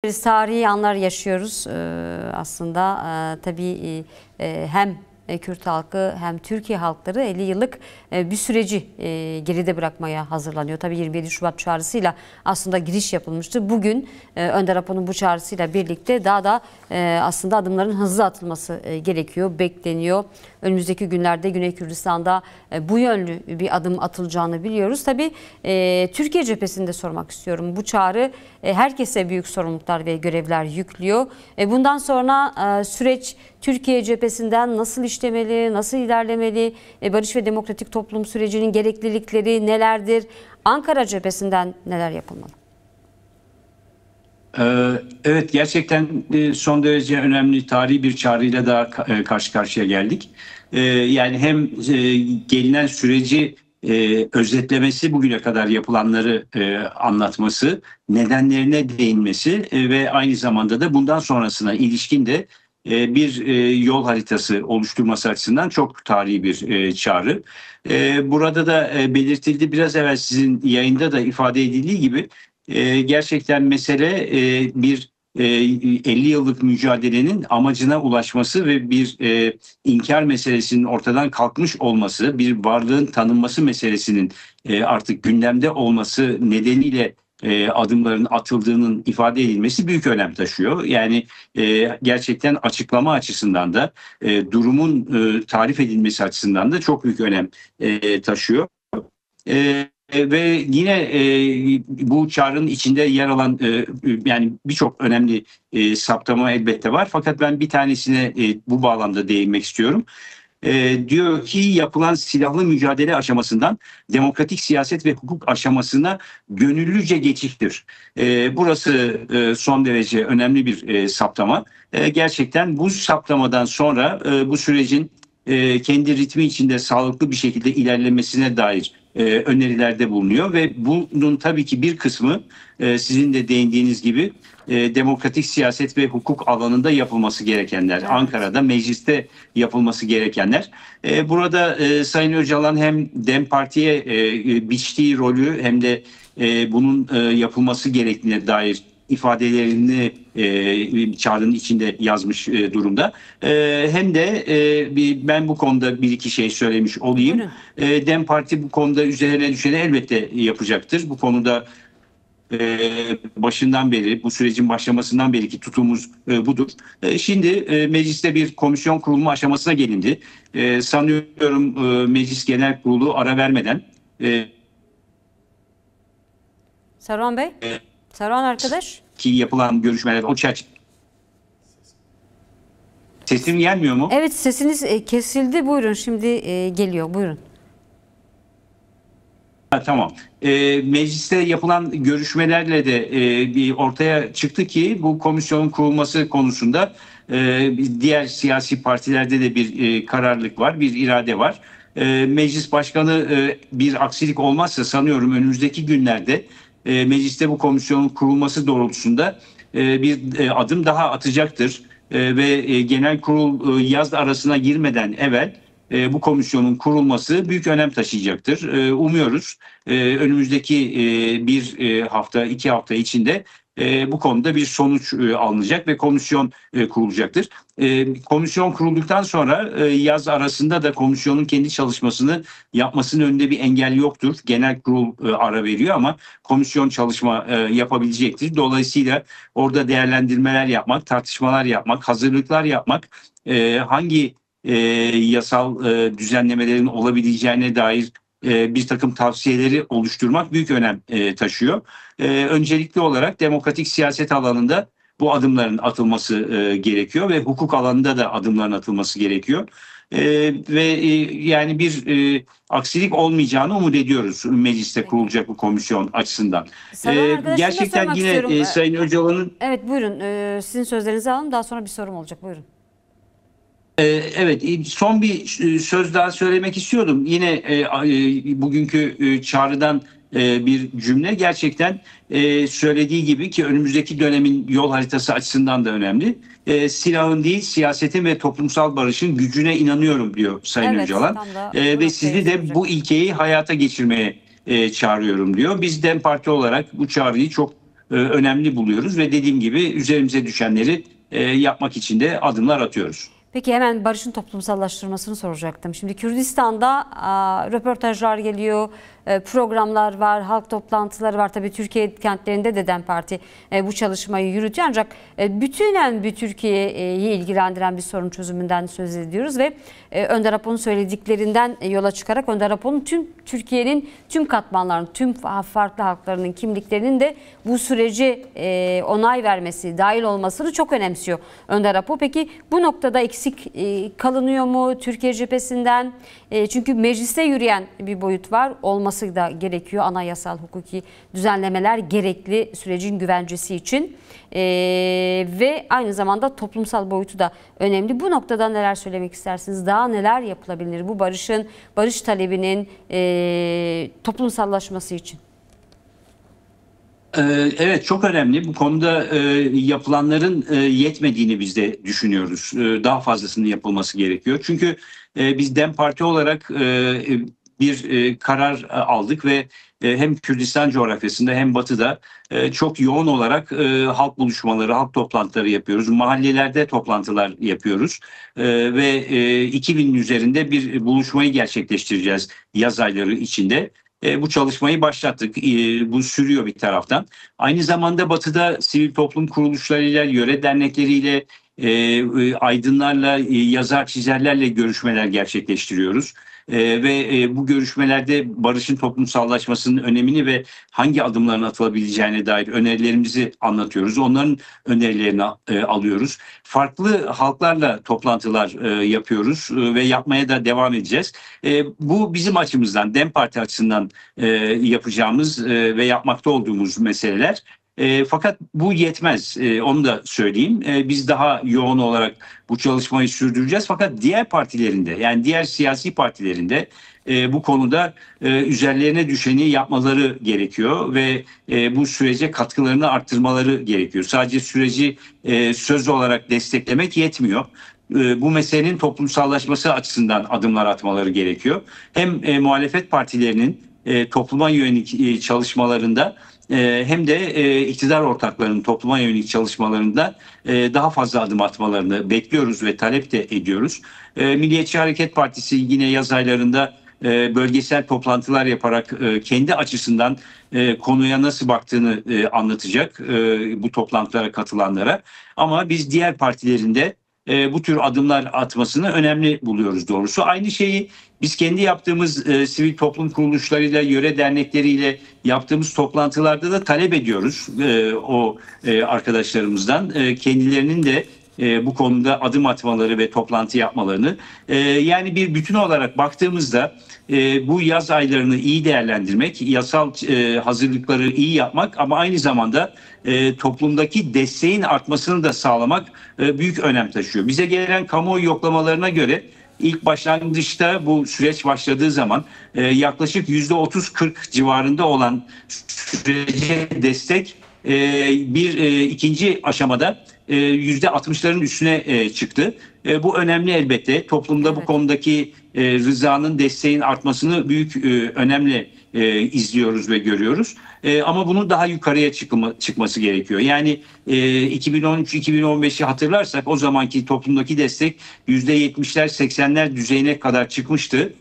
Biz tarihi anlar yaşıyoruz aslında. Tabii hem Kürt halkı hem Türkiye halkları 50 yıllık bir süreci geride bırakmaya hazırlanıyor. Tabii 27 Şubat çağrısıyla aslında giriş yapılmıştı. Bugün Önder Apo'nun bu çağrısıyla birlikte daha da aslında adımların hızlı atılması gerekiyor, bekleniyor. Önümüzdeki günlerde Güney Kürdistan'da bu yönlü bir adım atılacağını biliyoruz. Tabii Türkiye cephesinde sormak istiyorum. Bu çağrı herkese büyük sorumluluklar ve görevler yüklüyor. Bundan sonra süreç Türkiye cephesinden nasıl işlemeli, nasıl ilerlemeli? Barış ve demokratik toplum sürecinin gereklilikleri nelerdir? Ankara cephesinden neler yapılmalı? Evet, gerçekten son derece önemli tarihi bir çağrıyla daha karşı karşıya geldik. Yani hem gelinen süreci özetlemesi, bugüne kadar yapılanları anlatması, nedenlerine değinmesi ve aynı zamanda da bundan sonrasına ilişkin de bir yol haritası oluşturması açısından çok tarihi bir çağrı. Burada da belirtildi, biraz evvel sizin yayında da ifade edildiği gibi gerçekten mesele bir 50 yıllık mücadelenin amacına ulaşması ve bir inkar meselesinin ortadan kalkmış olması, bir varlığın tanınması meselesinin artık gündemde olması nedeniyle adımların atıldığının ifade edilmesi büyük önem taşıyor. Yani gerçekten açıklama açısından da durumun tarif edilmesi açısından da çok büyük önem taşıyor. Ve yine bu çağrının içinde yer alan yani birçok önemli saptama elbette var. Fakat ben bir tanesine bu bağlamda değinmek istiyorum. Diyor ki yapılan silahlı mücadele aşamasından demokratik siyaset ve hukuk aşamasına gönüllüce geçiştir. Burası son derece önemli bir saptama. Gerçekten bu saptamadan sonra bu sürecin kendi ritmi içinde sağlıklı bir şekilde ilerlemesine dair önerilerde bulunuyor ve bunun tabii ki bir kısmı sizin de değindiğiniz gibi demokratik siyaset ve hukuk alanında yapılması gerekenler. Evet. Ankara'da mecliste yapılması gerekenler. Burada Sayın Öcalan hem DEM Parti'ye biçtiği rolü hem de bunun yapılması gerektiğine dair ifadelerini çağrının içinde yazmış durumda. Hem de ben bu konuda bir iki şey söylemiş olayım. DEM Parti bu konuda üzerine düşeni elbette yapacaktır. Bu konuda başından beri, bu sürecin başlamasından beri ki tutumumuz budur. Şimdi mecliste bir komisyon kurulma aşamasına gelindi. Sanıyorum Meclis Genel Kurulu ara vermeden Saruhan Bey, Saruhan arkadaş. Ki yapılan görüşmeler o çerçeve. Sesim gelmiyor mu? Evet, sesiniz kesildi. Buyurun, şimdi geliyor. Buyurun. Tamam. Mecliste yapılan görüşmelerle de bir ortaya çıktı ki bu komisyonun kurulması konusunda diğer siyasi partilerde de bir kararlılık var, bir irade var. Meclis Başkanı bir aksilik olmazsa sanıyorum önümüzdeki günlerde mecliste bu komisyonun kurulması doğrultusunda bir adım daha atacaktır. Ve genel kurul yaz arasına girmeden evvel bu komisyonun kurulması büyük önem taşıyacaktır. Umuyoruz önümüzdeki bir hafta, 2 hafta içinde bu konuda bir sonuç alınacak ve komisyon kurulacaktır. Komisyon kurulduktan sonra yaz arasında da komisyonun kendi çalışmasını yapmasının önünde bir engel yoktur. Genel kurul ara veriyor ama komisyon çalışma yapabilecektir. Dolayısıyla orada değerlendirmeler yapmak, tartışmalar yapmak, hazırlıklar yapmak, hangi yasal düzenlemelerin olabileceğine dair bir takım tavsiyeleri oluşturmak büyük önem taşıyor. Öncelikli olarak demokratik siyaset alanında bu adımların atılması gerekiyor ve hukuk alanında da adımların atılması gerekiyor. Ve yani bir aksilik olmayacağını umut ediyoruz mecliste kurulacak bu komisyon açısından. Gerçekten yine Sayın Öcalan'ın... Evet, buyurun. Sizin sözlerinizi alalım. Daha sonra bir sorum olacak. Buyurun. Evet, son bir söz daha söylemek istiyordum. Yine bugünkü çağrıdan bir cümle gerçekten söylediği gibi ki önümüzdeki dönemin yol haritası açısından da önemli. Silahın değil, siyasetin ve toplumsal barışın gücüne inanıyorum diyor Sayın Öcalan. Ve sizi de bu ilkeyi hayata geçirmeye çağırıyorum diyor. Biz DEM Parti olarak bu çağrıyı çok önemli buluyoruz ve dediğim gibi üzerimize düşenleri yapmak için de adımlar atıyoruz. Peki hemen barışın toplumsallaştırmasını soracaktım. Şimdi Kürdistan'da röportajlar geliyor, programlar var, halk toplantıları var. Tabii Türkiye kentlerinde de DEM Parti bu çalışmayı yürütüyor. Ancak bütünen bir Türkiye'yi ilgilendiren bir sorun çözümünden söz ediyoruz ve Önder Apo'nun söylediklerinden yola çıkarak Önder Apo'nun tüm Türkiye'nin tüm katmanlarının, tüm farklı halklarının kimliklerinin de bu sürece onay vermesi, dahil olmasını çok önemsiyor Önder Apo. Peki bu noktada eksik kalınıyor mu Türkiye cephesinden? Çünkü mecliste yürüyen bir boyut var. Olması da gerekiyor. Anayasal, hukuki düzenlemeler gerekli sürecin güvencesi için. Ve aynı zamanda toplumsal boyutu da önemli. Bu noktada neler söylemek istersiniz? Daha neler yapılabilir bu barış talebinin toplumsallaşması için? Evet, çok önemli. Bu konuda yapılanların yetmediğini biz de düşünüyoruz. Daha fazlasının yapılması gerekiyor. Çünkü biz DEM Parti olarak bir karar aldık ve hem Kürdistan coğrafyasında hem Batı'da çok yoğun olarak halk buluşmaları, halk toplantıları yapıyoruz. Mahallelerde toplantılar yapıyoruz. Ve 2000'in üzerinde bir buluşmayı gerçekleştireceğiz yaz ayları içinde. Bu çalışmayı başlattık. Bu sürüyor bir taraftan. Aynı zamanda Batı'da sivil toplum kuruluşlarıyla, yöre dernekleriyle, aydınlarla, yazar çizerlerle görüşmeler gerçekleştiriyoruz. Ve bu görüşmelerde barışın toplumsallaşmasının önemini ve hangi adımların atılabileceğine dair önerilerimizi anlatıyoruz. Onların önerilerini alıyoruz. Farklı halklarla toplantılar yapıyoruz ve yapmaya da devam edeceğiz. Bu bizim açımızdan, DEM Parti açısından yapacağımız ve yapmakta olduğumuz meseleler. Fakat bu yetmez. Onu da söyleyeyim. Biz daha yoğun olarak bu çalışmayı sürdüreceğiz. Fakat diğer partilerinde, yani diğer siyasi partilerinde bu konuda üzerlerine düşeni yapmaları gerekiyor ve bu sürece katkılarını arttırmaları gerekiyor. Sadece süreci söz olarak desteklemek yetmiyor. Bu meselenin toplumsallaşması açısından adımlar atmaları gerekiyor. Hem muhalefet partilerinin topluma yönelik çalışmalarında hem de iktidar ortaklarının topluma yönelik çalışmalarında daha fazla adım atmalarını bekliyoruz ve talep de ediyoruz. Milliyetçi Hareket Partisi yine yaz aylarında bölgesel toplantılar yaparak kendi açısından konuya nasıl baktığını anlatacak bu toplantılara katılanlara. Ama biz diğer partilerin de bu tür adımlar atmasını önemli buluyoruz doğrusu. Aynı şeyi biz kendi yaptığımız sivil toplum kuruluşlarıyla, yöre dernekleriyle yaptığımız toplantılarda da talep ediyoruz o arkadaşlarımızdan. Kendilerinin de bu konuda adım atmaları ve toplantı yapmalarını. Yani bir bütün olarak baktığımızda bu yaz aylarını iyi değerlendirmek, yasal hazırlıkları iyi yapmak ama aynı zamanda toplumdaki desteğin artmasını da sağlamak büyük önem taşıyor. Bize gelen kamuoyu yoklamalarına göre ilk başlangıçta bu süreç başladığı zaman yaklaşık %30-40 civarında olan sürece destek bir ikinci aşamada %60'ların üstüne çıktı. Bu önemli elbette. Toplumda bu konudaki rızanın, desteğin artmasını büyük önemli izliyoruz ve görüyoruz. Ama bunun daha yukarıya çıkması gerekiyor. Yani 2013-2015'i hatırlarsak o zamanki toplumdaki destek %70'ler 80'ler düzeyine kadar çıkmıştı.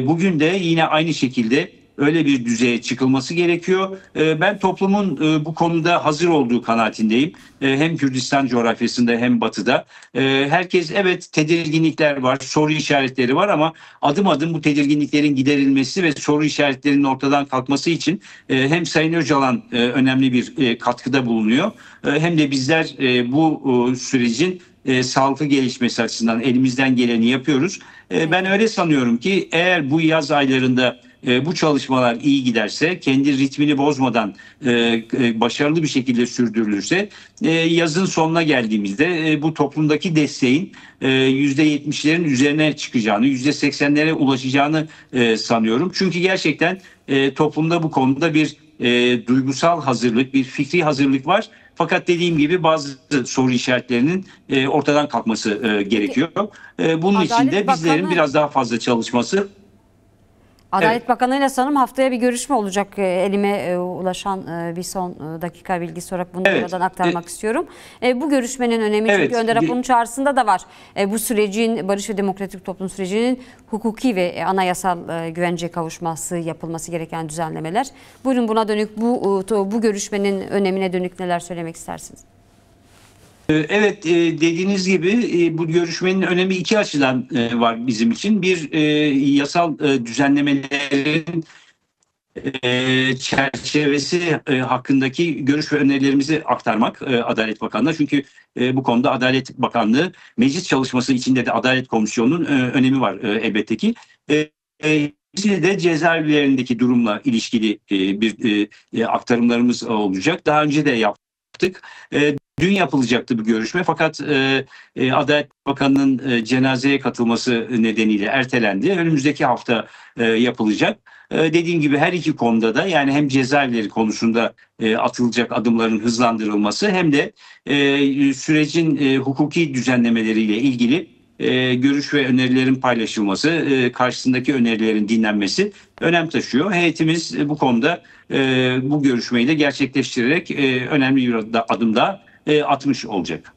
Bugün de yine aynı şekilde öyle bir düzeye çıkılması gerekiyor. Ben toplumun bu konuda hazır olduğu kanaatindeyim. Hem Kürdistan coğrafyasında hem Batı'da. Herkes evet tedirginlikler var, soru işaretleri var ama adım adım bu tedirginliklerin giderilmesi ve soru işaretlerinin ortadan kalkması için hem Sayın Öcalan önemli bir katkıda bulunuyor. Hem de bizler bu sürecin sağlıklı gelişmesi açısından elimizden geleni yapıyoruz. Ben öyle sanıyorum ki eğer bu yaz aylarında bu çalışmalar iyi giderse, kendi ritmini bozmadan başarılı bir şekilde sürdürülürse yazın sonuna geldiğimizde bu toplumdaki desteğin %70'lerin üzerine çıkacağını, %80'lere ulaşacağını sanıyorum. Çünkü gerçekten toplumda bu konuda bir duygusal hazırlık, bir fikri hazırlık var. Fakat dediğim gibi bazı soru işaretlerinin ortadan kalkması gerekiyor. Bunun için de bizlerin biraz daha fazla çalışması Adalet Bakanı'yla sanırım haftaya bir görüşme olacak. Elime ulaşan bir son dakika bilgisi olarak bunu Evet. buradan aktarmak istiyorum. Bu görüşmenin önemi Evet. çünkü Önder Apo'nun çağrısında da var. Bu sürecin, barış ve demokratik toplum sürecinin hukuki ve anayasal güvenceye kavuşması, yapılması gereken düzenlemeler. Buyurun, buna dönük bu görüşmenin önemine dönük neler söylemek istersiniz? Evet, dediğiniz gibi bu görüşmenin önemi iki açıdan var bizim için. Bir, yasal düzenlemelerin çerçevesi hakkındaki görüş ve önerilerimizi aktarmak Adalet Bakanlığı'na. Çünkü bu konuda Adalet Bakanlığı meclis çalışması içinde de Adalet Komisyonu'nun önemi var elbette ki. İkisi de cezaevlerindeki durumla ilişkili bir aktarımlarımız olacak. Daha önce de yaptık. Dün yapılacaktı bu görüşme, fakat Adalet Bakanı'nın cenazeye katılması nedeniyle ertelendi. Önümüzdeki hafta yapılacak. Dediğim gibi her iki konuda da, yani hem cezaevleri konusunda atılacak adımların hızlandırılması hem de sürecin hukuki düzenlemeleriyle ilgili görüş ve önerilerin paylaşılması, karşısındaki önerilerin dinlenmesi önem taşıyor. Heyetimiz bu konuda bu görüşmeyi de gerçekleştirerek önemli bir adım daha atmış olacak.